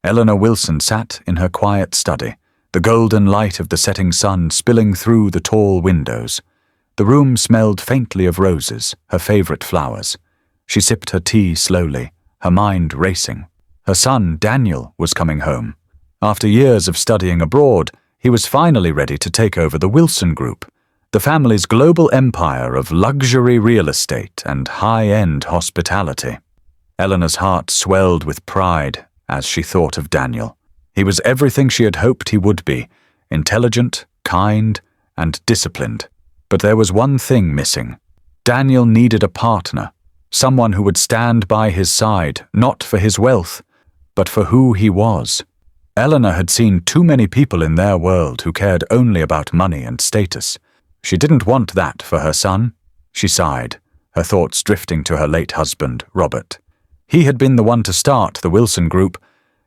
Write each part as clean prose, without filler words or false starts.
Eleanor Wilson sat in her quiet study, the golden light of the setting sun spilling through the tall windows. The room smelled faintly of roses, her favorite flowers. She sipped her tea slowly, her mind racing. Her son, Daniel, was coming home. After years of studying abroad, he was finally ready to take over the Wilson Group, the family's global empire of luxury real estate and high-end hospitality. Eleanor's heart swelled with pride as she thought of Daniel. He was everything she had hoped he would be, intelligent, kind, and disciplined. But there was one thing missing. Daniel needed a partner, someone who would stand by his side, not for his wealth, but for who he was. Eleanor had seen too many people in their world who cared only about money and status. She didn't want that for her son. She sighed, her thoughts drifting to her late husband, Robert. He had been the one to start the Wilson Group,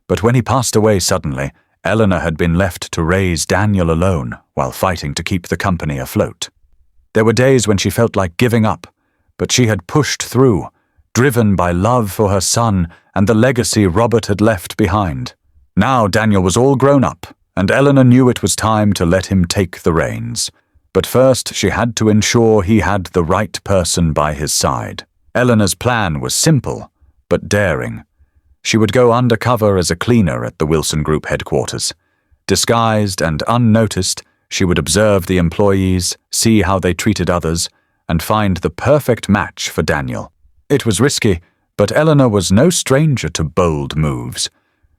but when he passed away suddenly, Eleanor had been left to raise Daniel alone while fighting to keep the company afloat. There were days when she felt like giving up, but she had pushed through, driven by love for her son and the legacy Robert had left behind. Now Daniel was all grown up, and Eleanor knew it was time to let him take the reins. But first she had to ensure he had the right person by his side. Eleanor's plan was simple, but daring. She would go undercover as a cleaner at the Wilson Group headquarters. Disguised and unnoticed, she would observe the employees, see how they treated others, and find the perfect match for Daniel. It was risky, but Eleanor was no stranger to bold moves.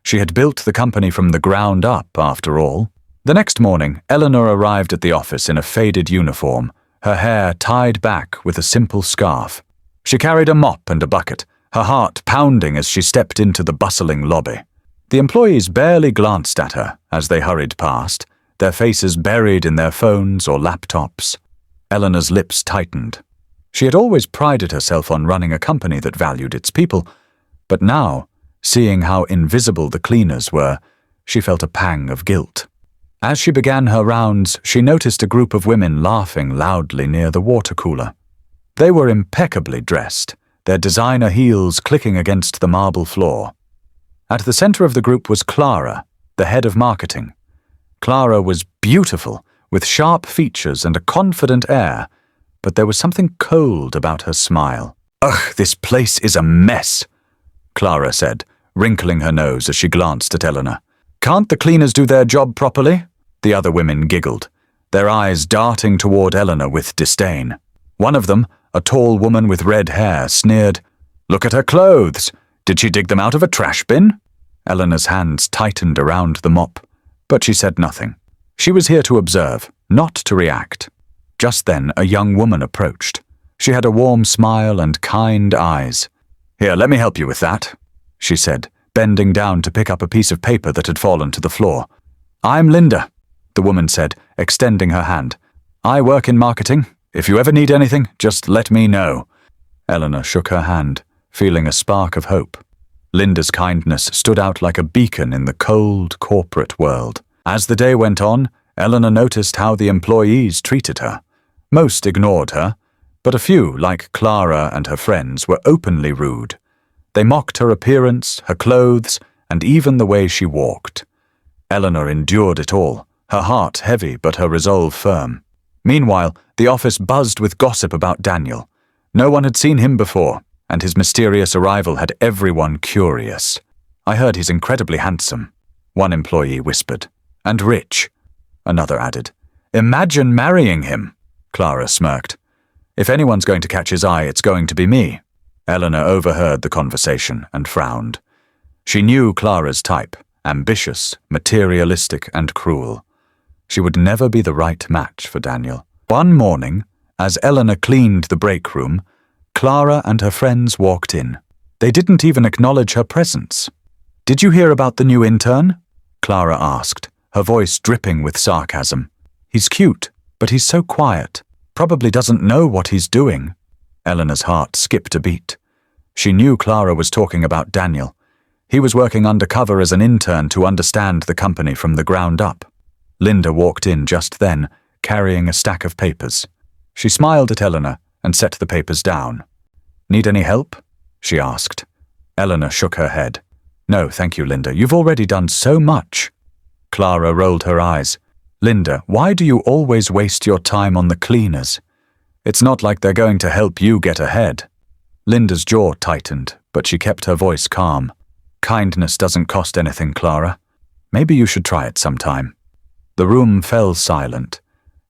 She had built the company from the ground up, after all. The next morning, Eleanor arrived at the office in a faded uniform, her hair tied back with a simple scarf. She carried a mop and a bucket, her heart pounding as she stepped into the bustling lobby. The employees barely glanced at her as they hurried past, their faces buried in their phones or laptops. Eleanor's lips tightened. She had always prided herself on running a company that valued its people, but now, seeing how invisible the cleaners were, she felt a pang of guilt. As she began her rounds, she noticed a group of women laughing loudly near the water cooler. They were impeccably dressed, their designer heels clicking against the marble floor. At the center of the group was Clara, the head of marketing. Clara was beautiful, with sharp features and a confident air, but there was something cold about her smile. "Ugh, this place is a mess," Clara said, wrinkling her nose as she glanced at Eleanor. "Can't the cleaners do their job properly?" The other women giggled, their eyes darting toward Eleanor with disdain. One of them, a tall woman with red hair, sneered, "Look at her clothes. Did she dig them out of a trash bin?" Eleanor's hands tightened around the mop, but she said nothing. She was here to observe, not to react. Just then, a young woman approached. She had a warm smile and kind eyes. "Here, let me help you with that," she said, bending down to pick up a piece of paper that had fallen to the floor. "I'm Linda," the woman said, extending her hand. "I work in marketing. If you ever need anything, just let me know." Eleanor shook her hand, feeling a spark of hope. Linda's kindness stood out like a beacon in the cold corporate world. As the day went on, Eleanor noticed how the employees treated her. Most ignored her, but a few, like Clara and her friends, were openly rude. They mocked her appearance, her clothes, and even the way she walked. Eleanor endured it all, her heart heavy but her resolve firm. Meanwhile, the office buzzed with gossip about Daniel. No one had seen him before, and his mysterious arrival had everyone curious. "I heard he's incredibly handsome," one employee whispered. "And rich," another added. "Imagine marrying him," Clara smirked. "If anyone's going to catch his eye, it's going to be me." Eleanor overheard the conversation and frowned. She knew Clara's type, ambitious, materialistic, and cruel. She would never be the right match for Daniel. One morning, as Eleanor cleaned the break room, Clara and her friends walked in. They didn't even acknowledge her presence. "Did you hear about the new intern?" Clara asked, her voice dripping with sarcasm. "He's cute, but he's so quiet. Probably doesn't know what he's doing." Eleanor's heart skipped a beat. She knew Clara was talking about Daniel. He was working undercover as an intern to understand the company from the ground up. Linda walked in just then, carrying a stack of papers. She smiled at Eleanor and set the papers down. "Need any help?" she asked. Eleanor shook her head. No, thank you, Linda. You've already done so much. Clara rolled her eyes. Linda, why do you always waste your time on the cleaners? It's not like they're going to help you get ahead. Linda's jaw tightened, but she kept her voice calm. Kindness doesn't cost anything, Clara. Maybe you should try it sometime. The room fell silent,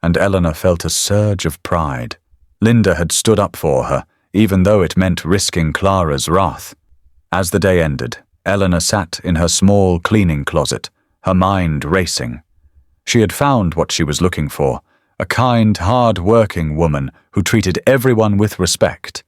and Elena felt a surge of pride. Linda had stood up for her, even though it meant risking Clara's wrath. As the day ended, Elena sat in her small cleaning closet, her mind racing. She had found what she was looking for, a kind, hard-working woman who treated everyone with respect.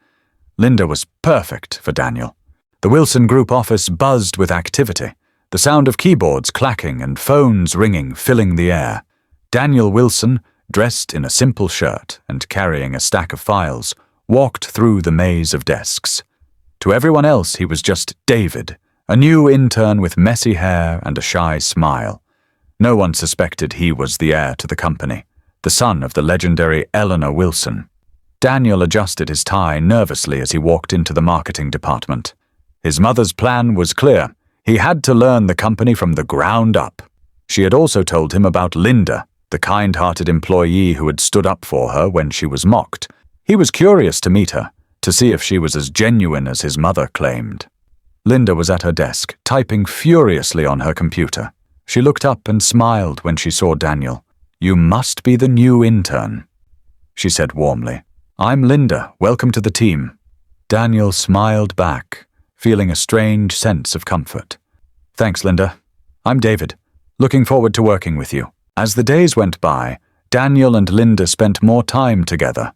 Linda was perfect for Daniel. The Wilson Group office buzzed with activity, the sound of keyboards clacking and phones ringing filling the air. Daniel Wilson, dressed in a simple shirt and carrying a stack of files, walked through the maze of desks. To everyone else, he was just David, a new intern with messy hair and a shy smile. No one suspected he was the heir to the company, the son of the legendary Elena Wilson. Daniel adjusted his tie nervously as he walked into the marketing department. His mother's plan was clear. He had to learn the company from the ground up. She had also told him about Linda, the kind-hearted employee who had stood up for her when she was mocked. He was curious to meet her, to see if she was as genuine as his mother claimed. Linda was at her desk, typing furiously on her computer. She looked up and smiled when she saw Daniel. "You must be the new intern," she said warmly. "I'm Linda. Welcome to the team." Daniel smiled back, feeling a strange sense of comfort. "Thanks, Linda. I'm David. Looking forward to working with you." As the days went by, Daniel and Linda spent more time together.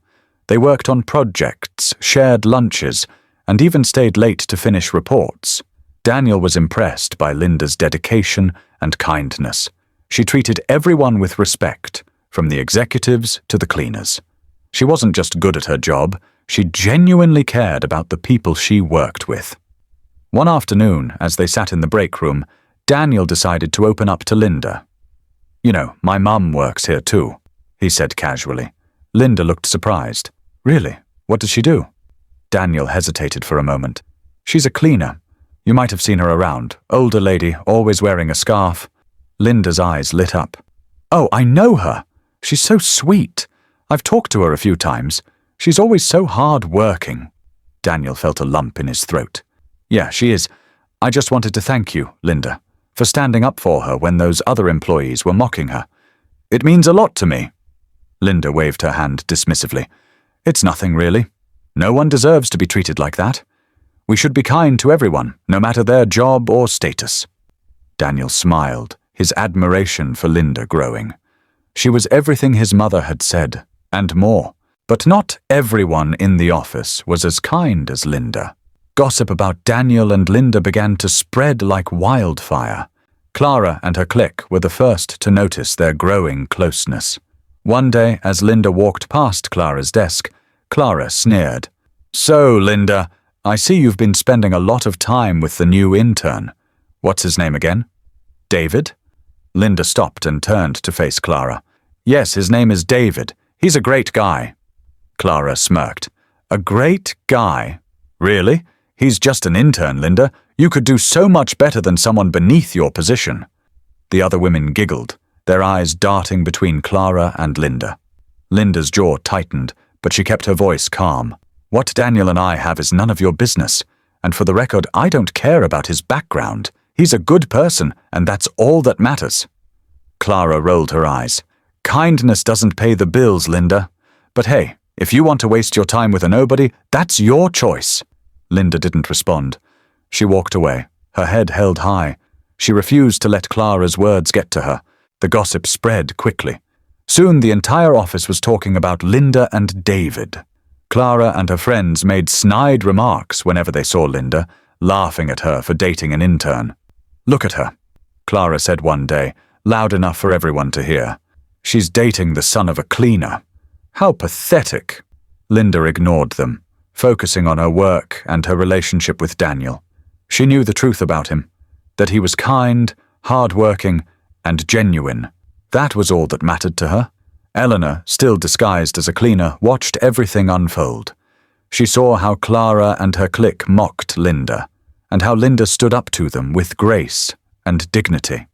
They worked on projects, shared lunches, and even stayed late to finish reports. Daniel was impressed by Linda's dedication and kindness. She treated everyone with respect, from the executives to the cleaners. She wasn't just good at her job, she genuinely cared about the people she worked with. One afternoon, as they sat in the break room, Daniel decided to open up to Linda. "You know, my mum works here too," he said casually. Linda looked surprised. "Really? What does she do?" Daniel hesitated for a moment. "She's a cleaner. You might have seen her around. Older lady, always wearing a scarf." Linda's eyes lit up. "Oh, I know her. She's so sweet. I've talked to her a few times. She's always so hard-working." Daniel felt a lump in his throat. "Yeah, she is. I just wanted to thank you, Linda, for standing up for her when those other employees were mocking her. It means a lot to me." Linda waved her hand dismissively. "It's nothing, really. No one deserves to be treated like that. We should be kind to everyone, no matter their job or status." Daniel smiled, his admiration for Linda growing. She was everything his mother had said, and more. But not everyone in the office was as kind as Linda. Gossip about Daniel and Linda began to spread like wildfire. Clara and her clique were the first to notice their growing closeness. One day, as Linda walked past Clara's desk, Clara sneered. "So, Linda, I see you've been spending a lot of time with the new intern. What's his name again?" "David?" Linda stopped and turned to face Clara. "Yes, his name is David. He's a great guy." Clara smirked. "A great guy? Really? He's just an intern, Linda. You could do so much better than someone beneath your position." The other women giggled, their eyes darting between Clara and Linda. Linda's jaw tightened, but she kept her voice calm. "What Daniel and I have is none of your business. And for the record, I don't care about his background. He's a good person, and that's all that matters." Clara rolled her eyes. "Kindness doesn't pay the bills, Linda. But hey, if you want to waste your time with a nobody, that's your choice." Linda didn't respond. She walked away, her head held high. She refused to let Clara's words get to her. The gossip spread quickly. Soon the entire office was talking about Linda and David. Clara and her friends made snide remarks whenever they saw Linda, laughing at her for dating an intern. "Look at her," Clara said one day, loud enough for everyone to hear. "She's dating the son of a cleaner. How pathetic." Linda ignored them, focusing on her work and her relationship with Daniel. She knew the truth about him, that he was kind, hard-working, and genuine. That was all that mattered to her. Elena, still disguised as a cleaner, watched everything unfold. She saw how Clara and her clique mocked Linda, and how Linda stood up to them with grace and dignity.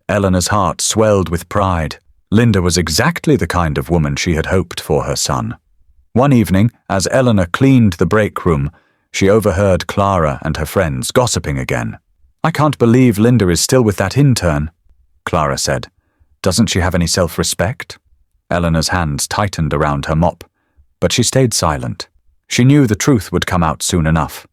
Eleanor's heart swelled with pride. Linda was exactly the kind of woman she had hoped for her son. One evening, as Elena cleaned the break room, she overheard Clara and her friends gossiping again. "I can't believe Linda is still with that intern," Clara said. "Doesn't she have any self-respect?" Eleanor's hands tightened around her mop, but she stayed silent. She knew the truth would come out soon enough.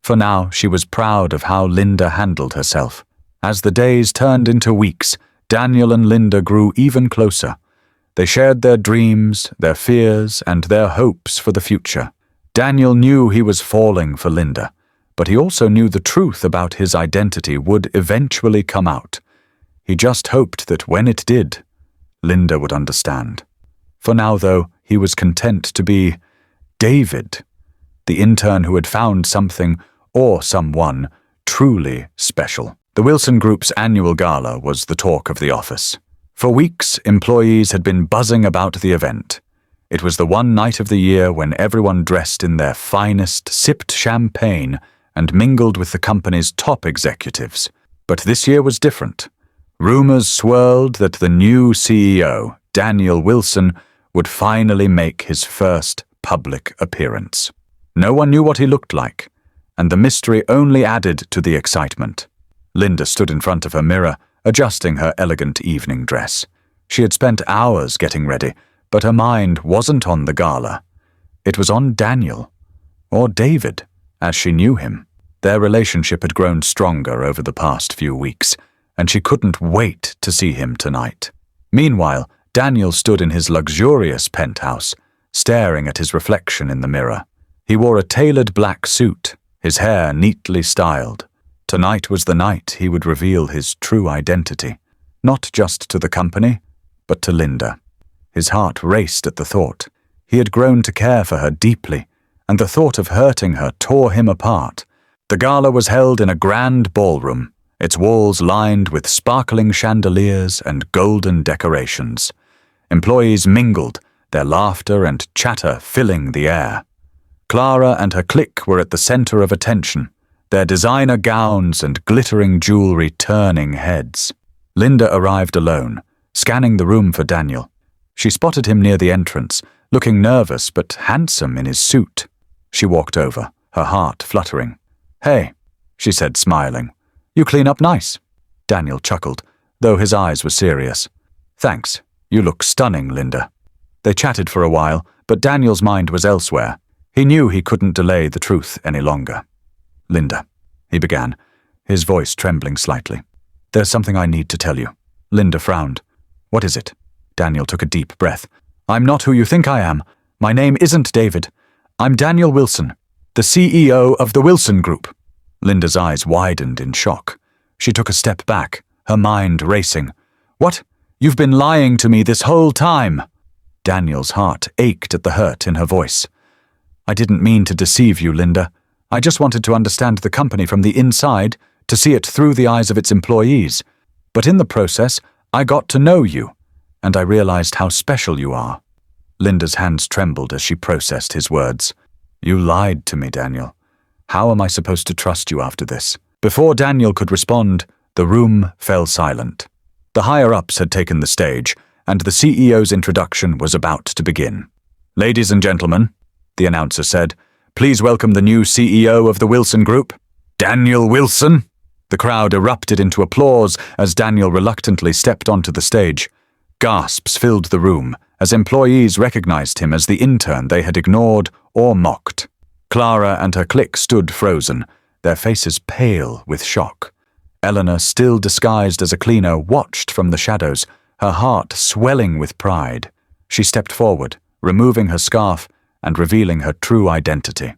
For now, she was proud of how Linda handled herself. As the days turned into weeks, Daniel and Linda grew even closer. They shared their dreams, their fears, and their hopes for the future. Daniel knew he was falling for Linda, but he also knew the truth about his identity would eventually come out. He just hoped that when it did, Linda would understand. For now, though, he was content to be David, the intern who had found something or someone truly special. The Wilson Group's annual gala was the talk of the office. For weeks, employees had been buzzing about the event. It was the one night of the year when everyone dressed in their finest, sipped champagne, and mingled with the company's top executives. But this year was different. Rumors swirled that the new CEO, Daniel Wilson, would finally make his first public appearance. No one knew what he looked like, and the mystery only added to the excitement. Linda stood in front of her mirror, adjusting her elegant evening dress. She had spent hours getting ready, but her mind wasn't on the gala. It was on Daniel, or David, as she knew him. Their relationship had grown stronger over the past few weeks, and she couldn't wait to see him tonight. Meanwhile, Daniel stood in his luxurious penthouse, staring at his reflection in the mirror. He wore a tailored black suit, his hair neatly styled. Tonight was the night he would reveal his true identity, not just to the company, but to Linda. His heart raced at the thought. He had grown to care for her deeply, and the thought of hurting her tore him apart. The gala was held in a grand ballroom, its walls lined with sparkling chandeliers and golden decorations. Employees mingled, their laughter and chatter filling the air. Clara and her clique were at the center of attention, their designer gowns and glittering jewelry turning heads. Linda arrived alone, scanning the room for Daniel. She spotted him near the entrance, looking nervous but handsome in his suit. She walked over, her heart fluttering. "Hey," she said, smiling. "You clean up nice." Daniel chuckled, though his eyes were serious. "Thanks. You look stunning, Linda." They chatted for a while, but Daniel's mind was elsewhere. He knew he couldn't delay the truth any longer. "Linda," he began, his voice trembling slightly. "There's something I need to tell you." Linda frowned. "What is it?" Daniel took a deep breath. "I'm not who you think I am. My name isn't David. I'm Daniel Wilson, the CEO of the Wilson Group." Linda's eyes widened in shock. She took a step back, her mind racing. "What? You've been lying to me this whole time." Daniel's heart ached at the hurt in her voice. "I didn't mean to deceive you, Linda. I just wanted to understand the company from the inside, to see it through the eyes of its employees. But in the process, I got to know you, and I realized how special you are." Linda's hands trembled as she processed his words. "You lied to me, Daniel. How am I supposed to trust you after this?" Before Daniel could respond, the room fell silent. The higher-ups had taken the stage, and the CEO's introduction was about to begin. "Ladies and gentlemen," the announcer said, "please welcome the new CEO of the Wilson Group, Daniel Wilson." The crowd erupted into applause as Daniel reluctantly stepped onto the stage. Gasps filled the room as employees recognized him as the intern they had ignored or mocked. Clara and her clique stood frozen, their faces pale with shock. Elena, still disguised as a cleaner, watched from the shadows, her heart swelling with pride. She stepped forward, removing her scarf and revealing her true identity.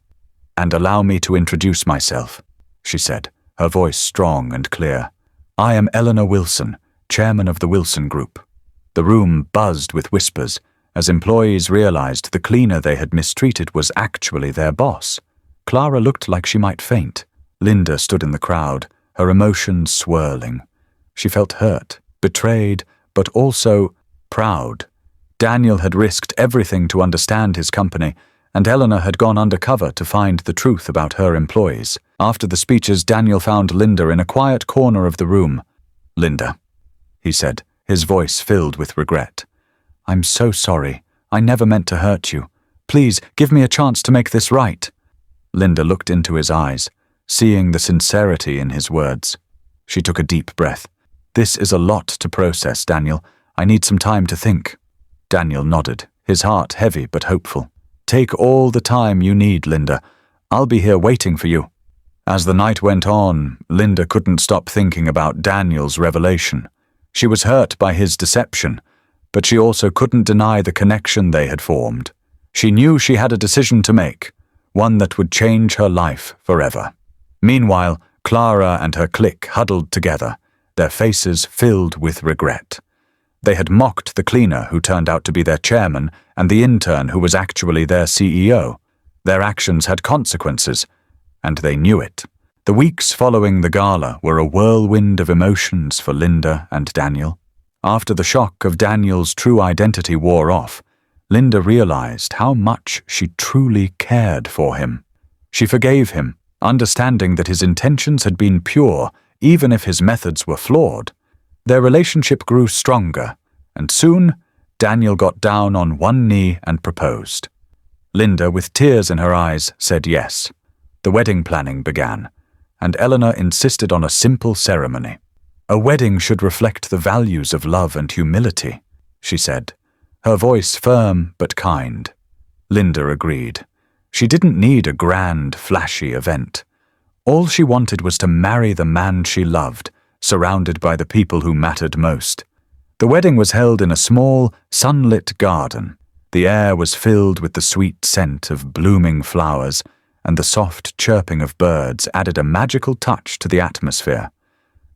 "And allow me to introduce myself," she said, her voice strong and clear. "I am Elena Wilson, chairman of the Wilson Group." The room buzzed with whispers as employees realized the cleaner they had mistreated was actually their boss. Clara looked like she might faint. Linda stood in the crowd, her emotions swirling. She felt hurt, betrayed, but also proud. Daniel had risked everything to understand his company, and Elena had gone undercover to find the truth about her employees. After the speeches, Daniel found Linda in a quiet corner of the room. "Linda," he said, his voice filled with regret. "I'm so sorry. I never meant to hurt you. Please, give me a chance to make this right." Linda looked into his eyes, seeing the sincerity in his words. She took a deep breath. "This is a lot to process, Daniel. I need some time to think." Daniel nodded, his heart heavy but hopeful. "Take all the time you need, Linda. I'll be here waiting for you." As the night went on, Linda couldn't stop thinking about Daniel's revelation. She was hurt by his deception, but she also couldn't deny the connection they had formed. She knew she had a decision to make, one that would change her life forever. Meanwhile, Clara and her clique huddled together, their faces filled with regret. They had mocked the cleaner who turned out to be their chairman and the intern who was actually their CEO. Their actions had consequences, and they knew it. The weeks following the gala were a whirlwind of emotions for Linda and Daniel. After the shock of Daniel's true identity wore off, Linda realized how much she truly cared for him. She forgave him, understanding that his intentions had been pure, even if his methods were flawed. Their relationship grew stronger, and soon Daniel got down on one knee and proposed. Linda, with tears in her eyes, said yes. The wedding planning began, and Elena insisted on a simple ceremony. "A wedding should reflect the values of love and humility," she said, her voice firm but kind. Linda agreed. She didn't need a grand, flashy event. All she wanted was to marry the man she loved, surrounded by the people who mattered most. The wedding was held in a small, sunlit garden. The air was filled with the sweet scent of blooming flowers, and the soft chirping of birds added a magical touch to the atmosphere.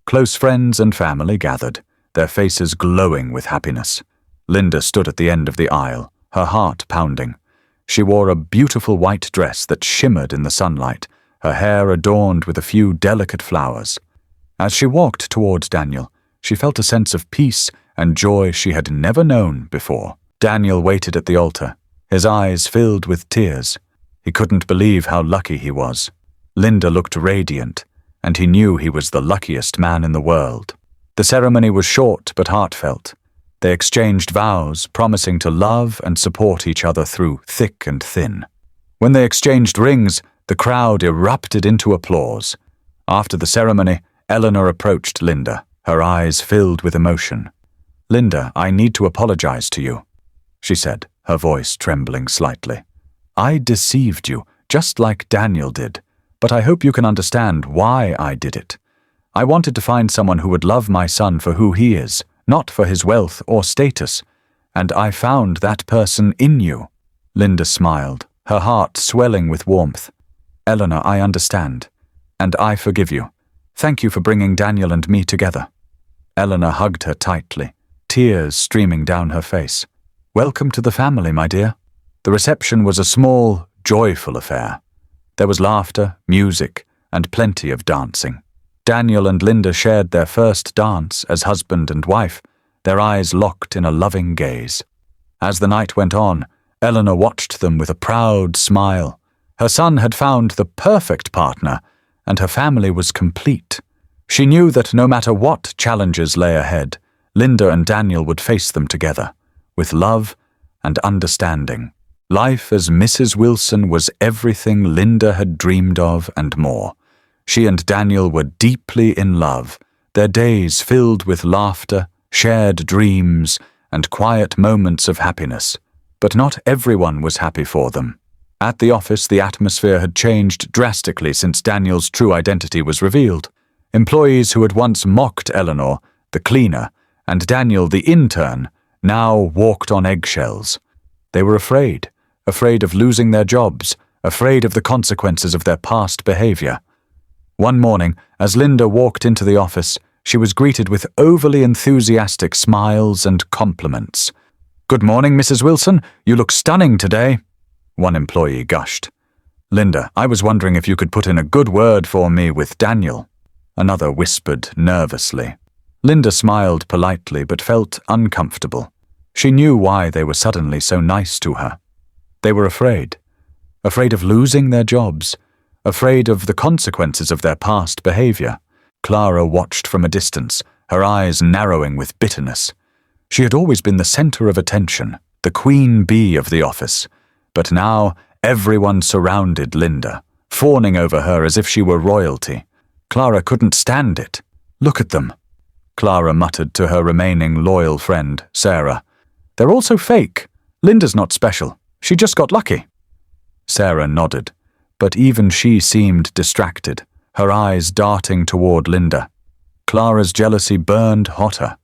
Close friends and family gathered, their faces glowing with happiness. Linda stood at the end of the aisle, her heart pounding. She wore a beautiful white dress that shimmered in the sunlight, her hair adorned with a few delicate flowers. As she walked toward Daniel, she felt a sense of peace and joy she had never known before. Daniel waited at the altar, his eyes filled with tears. He couldn't believe how lucky he was. Linda looked radiant, and he knew he was the luckiest man in the world. The ceremony was short but heartfelt. They exchanged vows, promising to love and support each other through thick and thin. When they exchanged rings, the crowd erupted into applause. After the ceremony, Elena approached Linda, her eyes filled with emotion. "Linda, I need to apologize to you," she said, her voice trembling slightly. "I deceived you, just like Daniel did, but I hope you can understand why I did it. I wanted to find someone who would love my son for who he is, not for his wealth or status, and I found that person in you." Linda smiled, her heart swelling with warmth. "Elena, I understand, and I forgive you. Thank you for bringing Daniel and me together." Elena hugged her tightly, tears streaming down her face. "Welcome to the family, my dear." The reception was a small, joyful affair. There was laughter, music, and plenty of dancing. Daniel and Linda shared their first dance as husband and wife, their eyes locked in a loving gaze. As the night went on, Elena watched them with a proud smile. Her son had found the perfect partner, and her family was complete. She knew that no matter what challenges lay ahead, Linda and Daniel would face them together, with love and understanding. Life as Mrs. Wilson was everything Linda had dreamed of and more. She and Daniel were deeply in love, their days filled with laughter, shared dreams, and quiet moments of happiness. But not everyone was happy for them. At the office, the atmosphere had changed drastically since Daniel's true identity was revealed. Employees who had once mocked Eleanor, the cleaner, and Daniel, the intern, now walked on eggshells. They were afraid of losing their jobs, afraid of the consequences of their past behavior. One morning, as Linda walked into the office, she was greeted with overly enthusiastic smiles and compliments. "Good morning, Mrs. Wilson. You look stunning today," one employee gushed. "Linda, I was wondering if you could put in a good word for me with Daniel," another whispered nervously. Linda smiled politely but felt uncomfortable. She knew why they were suddenly so nice to her. They were afraid. afraid of losing their jobs, afraid of the consequences of their past behavior. Clara watched from a distance, her eyes narrowing with bitterness. She had always been the center of attention, the queen bee of the office, but now everyone surrounded Linda, fawning over her as if she were royalty. Clara couldn't stand it. "Look at them," Clara muttered to her remaining loyal friend, Sarah. "They're all so fake. Linda's not special. She just got lucky." Sarah nodded, but even she seemed distracted, her eyes darting toward Linda. Clara's jealousy burned hotter.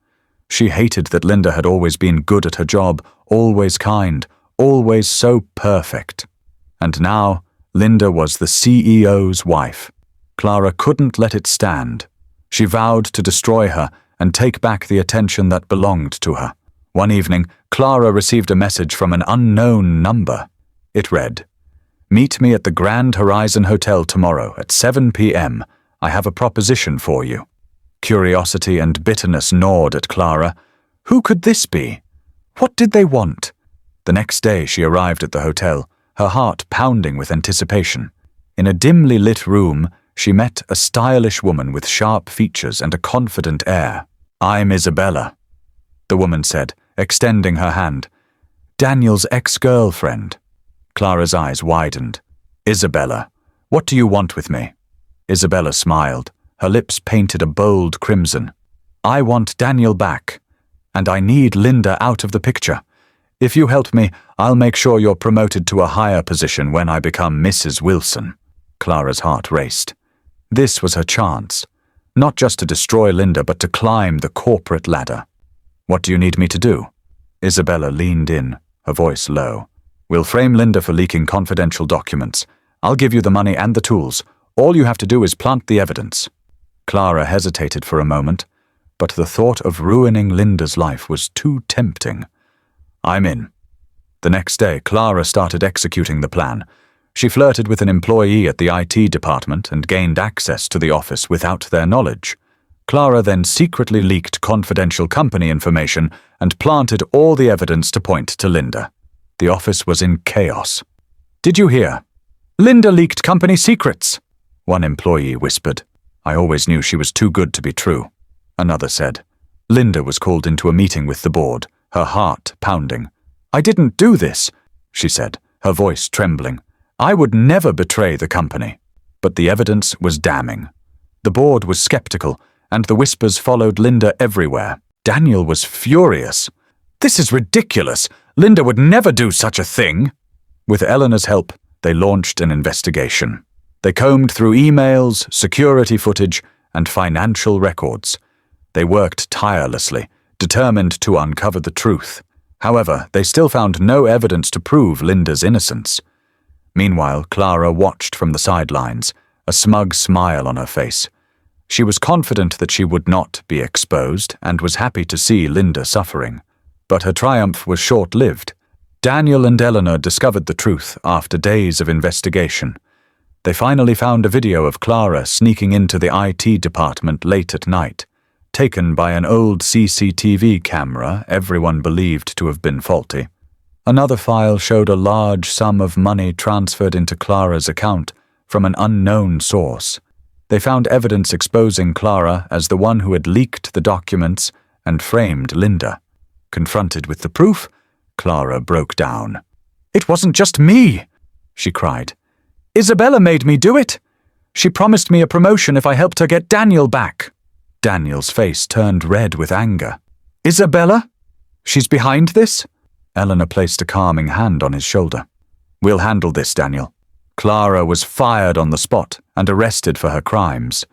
She hated that Linda had always been good at her job, always kind, always so perfect. And now, Linda was the CEO's wife. Clara couldn't let it stand. She vowed to destroy her and take back the attention that belonged to her. One evening, Clara received a message from an unknown number. It read, "Meet me at the Grand Horizon Hotel tomorrow at 7 p.m. I have a proposition for you." Curiosity and bitterness gnawed at Clara. Who could this be? What did they want? The next day she arrived at the hotel, her heart pounding with anticipation. In a dimly lit room, she met a stylish woman with sharp features and a confident air. "I'm Isabella," the woman said, extending her hand. "Daniel's ex-girlfriend." Clara's eyes widened. "Isabella, what do you want with me?" Isabella smiled, her lips painted a bold crimson. "I want Daniel back, and I need Linda out of the picture. If you help me, I'll make sure you're promoted to a higher position when I become Mrs. Wilson." Clara's heart raced. This was her chance, not just to destroy Linda, but to climb the corporate ladder. "What do you need me to do?" Isabella leaned in, her voice low. "We'll frame Linda for leaking confidential documents. I'll give you the money and the tools. All you have to do is plant the evidence." Clara hesitated for a moment, but the thought of ruining Linda's life was too tempting. "I'm in." The next day, Clara started executing the plan. She flirted with an employee at the IT department and gained access to the office without their knowledge. Clara then secretly leaked confidential company information and planted all the evidence to point to Linda. The office was in chaos. "Did you hear? Linda leaked company secrets," one employee whispered. "I always knew she was too good to be true," another said. Linda was called into a meeting with the board, her heart pounding. "I didn't do this," she said, her voice trembling. "I would never betray the company." But the evidence was damning. The board was skeptical, and the whispers followed Linda everywhere. Daniel was furious. "This is ridiculous. Linda would never do such a thing." With Elena's help, they launched an investigation. They combed through emails, security footage, and financial records. They worked tirelessly, determined to uncover the truth. However, they still found no evidence to prove Linda's innocence. Meanwhile, Clara watched from the sidelines, a smug smile on her face. She was confident that she would not be exposed and was happy to see Linda suffering. But her triumph was short-lived. Daniel and Elena discovered the truth after days of investigation. They finally found a video of Clara sneaking into the IT department late at night, taken by an old CCTV camera everyone believed to have been faulty. Another file showed a large sum of money transferred into Clara's account from an unknown source. They found evidence exposing Clara as the one who had leaked the documents and framed Linda. Confronted with the proof, Clara broke down. "It wasn't just me," she cried. "Isabella made me do it. She promised me a promotion if I helped her get Daniel back." Daniel's face turned red with anger. "Isabella? She's behind this?" Elena placed a calming hand on his shoulder. "We'll handle this, Daniel." Clara was fired on the spot and arrested for her crimes.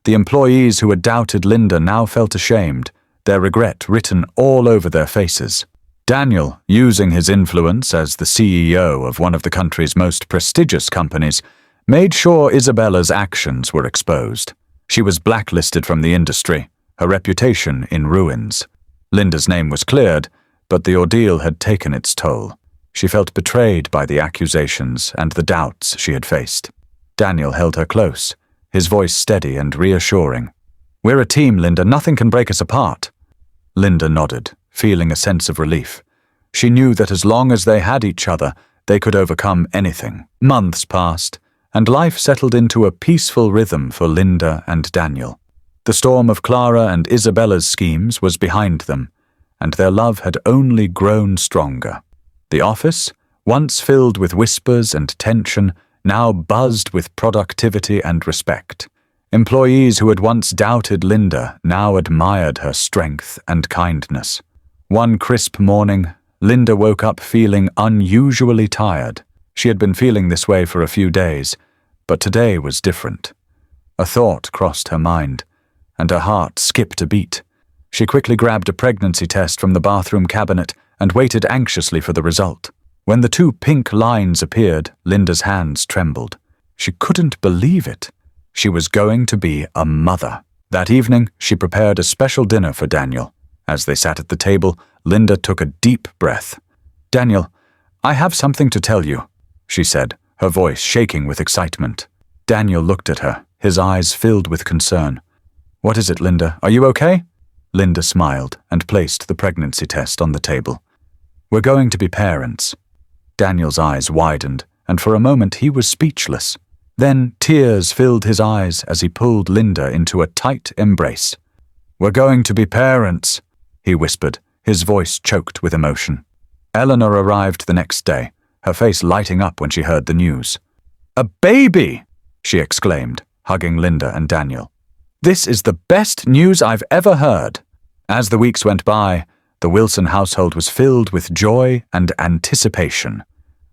The employees who had doubted Linda now felt ashamed, their regret written all over their faces. Daniel, using his influence as the CEO of one of the country's most prestigious companies, made sure Isabella's actions were exposed. She was blacklisted from the industry, her reputation in ruins. Linda's name was cleared, but the ordeal had taken its toll. She felt betrayed by the accusations and the doubts she had faced. Daniel held her close, his voice steady and reassuring. "We're a team, Linda. Nothing can break us apart." Linda nodded, feeling a sense of relief. She knew that as long as they had each other, They could overcome anything. Months passed, and life settled into a peaceful rhythm for Linda and Daniel. The storm of Clara and Isabella's schemes was behind them, and their love had only grown stronger. The office, once filled with whispers and tension, now buzzed with productivity and respect. Employees who had once doubted Linda now admired her strength and kindness. One crisp morning, Linda woke up feeling unusually tired. She had been feeling this way for a few days, but today was different. A thought crossed her mind, and her heart skipped a beat. She quickly grabbed a pregnancy test from the bathroom cabinet and waited anxiously for the result. When the 2 pink lines appeared, Linda's hands trembled. She couldn't believe it. She was going to be a mother. That evening, she prepared a special dinner for Daniel. As they sat at the table, Linda took a deep breath. "Daniel, I have something to tell you," she said, her voice shaking with excitement. Daniel looked at her, his eyes filled with concern. "What is it, Linda? Are you okay?" Linda smiled and placed the pregnancy test on the table. "We're going to be parents." Daniel's eyes widened, and for a moment he was speechless. Then tears filled his eyes as he pulled Linda into a tight embrace. "We're going to be parents," he whispered, his voice choked with emotion. Elena arrived the next day, her face lighting up when she heard the news. "A baby!" she exclaimed, hugging Linda and Daniel. "This is the best news I've ever heard." As the weeks went by, the Wilson household was filled with joy and anticipation.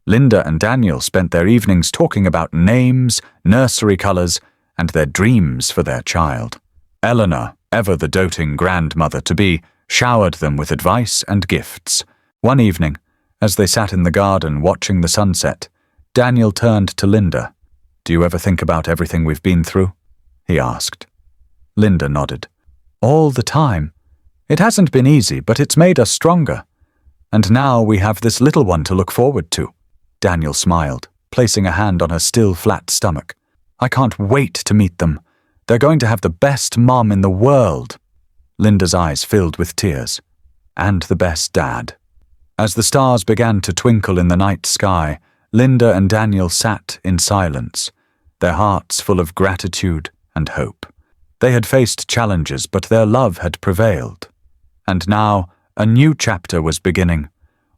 Linda and Daniel spent their evenings talking about names, nursery colors, and their dreams for their child. Elena, ever the doting grandmother-to-be, showered them with advice and gifts. One evening, as they sat in the garden watching the sunset, Daniel turned to Linda. "Do you ever think about everything we've been through?" he asked. Linda nodded. "All the time. It hasn't been easy, but it's made us stronger. And now we have this little one to look forward to." Daniel smiled, placing a hand on her still flat stomach. "I can't wait to meet them. They're going to have the best mom in the world." Linda's eyes filled with tears. "And the best dad." As the stars began to twinkle in the night sky, Linda and Daniel sat in silence, their hearts full of gratitude and hope. They had faced challenges, but their love had prevailed. And now, a new chapter was beginning,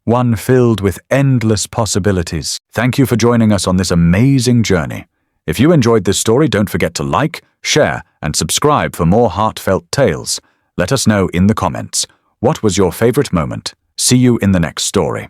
one filled with endless possibilities. Thank you for joining us on this amazing journey. If you enjoyed this story, don't forget to like, share, and subscribe for more heartfelt tales. Let us know in the comments. What was your favorite moment? See you in the next story.